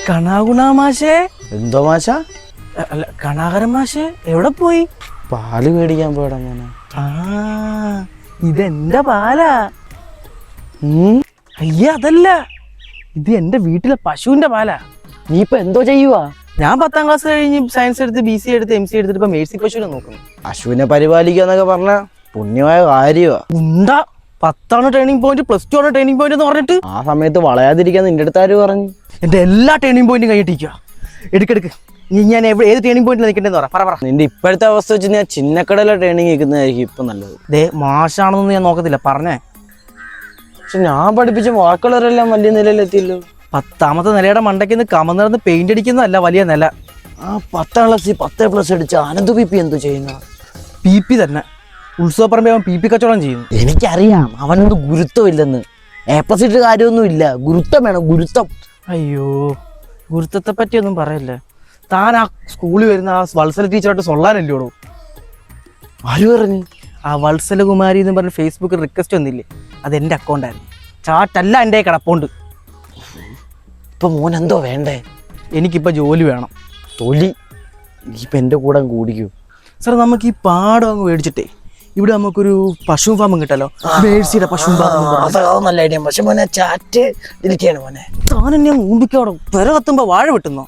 കണാകുണ മാഷേ. എന്തോ മാഷ? അല്ല, കണാകരൻ മാഷേ എവിടെ പോയി? പാല് മേടിക്കാൻ പോയടാ മോനെ. ആ, ഇതെന്റെ പാലാ. അയ്യ, അതല്ല, ഇത് എന്റെ വീട്ടിലെ പശുവിന്റെ പാലാ. നീ ഇപ്പൊ എന്തോ ചെയ്യുവാ? ഞാൻ 10ാം ക്ലാസ് കഴിഞ്ഞ് സയൻസ് എടുത്ത് BC എടുത്ത് MC എടുത്തിട്ട് ഇപ്പൊ മേഴ്സി പശുവിനെ നോക്കുന്നു. പശുവിനെ പരിപാലിക്കുക എന്നൊക്കെ പറഞ്ഞ പുണ്യമായ കാര്യമാ. എന്താ 10 ടേണിംഗ് പോയിന്റ്, +2 ആണ് ടേണിംഗ് പോയിന്റ് എന്ന് പറഞ്ഞിട്ട് ആ സമയത്ത് വളയാതിരിക്കാൻ നിന്റെ അടുത്ത് ആര് പറഞ്ഞു? എന്റെ എല്ലാ ടേണിംഗ് പോയിന്റും കഴിഞ്ഞിട്ടിരിക്കുക. എടുക്കെടുക്ക്, ഞാൻ ഏത് ടേണിംഗ് പോയിന്റിൽ നിൽക്കേണ്ടതെന്ന് പറ. നിന്റെ ഇപ്പോഴത്തെ അവസ്ഥ വെച്ച് ഞാൻ ചിന്നക്കടയിലെ ട്രെയിനിങ് നിൽക്കുന്നതായിരിക്കും ഇപ്പൊ നല്ലത്. ദേ, മാഷാണെന്നൊന്നും ഞാൻ നോക്കത്തില്ല, പറഞ്ഞേ. പക്ഷെ ഞാൻ പഠിപ്പിച്ച വാക്കുകളെല്ലാം വലിയ നിലയിലെത്തിയല്ലോ. 10ാമത്തെ നിലയുടെ മണ്ടയ്ക്ക് നിന്ന് കമന്നിറന്ന് പെയിന്റ് അടിക്കുന്നതല്ല വലിയ നില. ആ 10ാം ക്ലാസ്സിൽ 10+ അടിച്ച ആനന്ദ് PP എന്തോ ചെയ്യുന്ന? PP തന്നെ. ഉത്സവപ്പറമ്പ് അവൻ PP കച്ചവടം ചെയ്യുന്നു. എനിക്കറിയാം, അവനൊന്നും ഗുരുത്വം ഇല്ലെന്ന്. A+ ഇട്ട് കാര്യമൊന്നും ഇല്ല, ഗുരുത്വം വേണം, ഗുരുത്വം. അയ്യോ, ഗുരുത്വത്തെ പറ്റിയൊന്നും പറയല്ലേ. താൻ ആ സ്കൂളിൽ വരുന്ന ആ വത്സല ടീച്ചറായിട്ട് സൊല്ലാനല്ലോടോ. ആര് പറഞ്ഞു? ആ വത്സലകുമാരി എന്ന് പറഞ്ഞ ഫേസ്ബുക്കിൽ റിക്വസ്റ്റ് വന്നില്ലേ, അതെൻ്റെ അക്കൗണ്ടായിരുന്നു. ചാട്ടല്ല എൻ്റെ കിടപ്പുണ്ട്. ഇപ്പൊ മോൻ എന്തോ വേണ്ടേ? എനിക്കിപ്പോൾ ജോലി വേണം. തൊലി ഇപ്പം എൻ്റെ കൂടെ കൂടിക്കൂ. സാർ, നമുക്ക് ഈ പാടം അങ്ങ് മേടിച്ചിട്ടേ ഇവിടെ നമുക്കൊരു പശു ഫാമും കിട്ടല്ലോ. മേഴ്സിയുടെ പശു ഫാം. നല്ല ഐഡിയ. പക്ഷെ മോനെ ചാറ്റ് ഇരിക്കുകയാണ് മോനെ. താൻ എന്നെ ഊമ്പിക്കോടോ. പെര കത്തുമ്പോ വാഴ വെട്ടുന്നോ?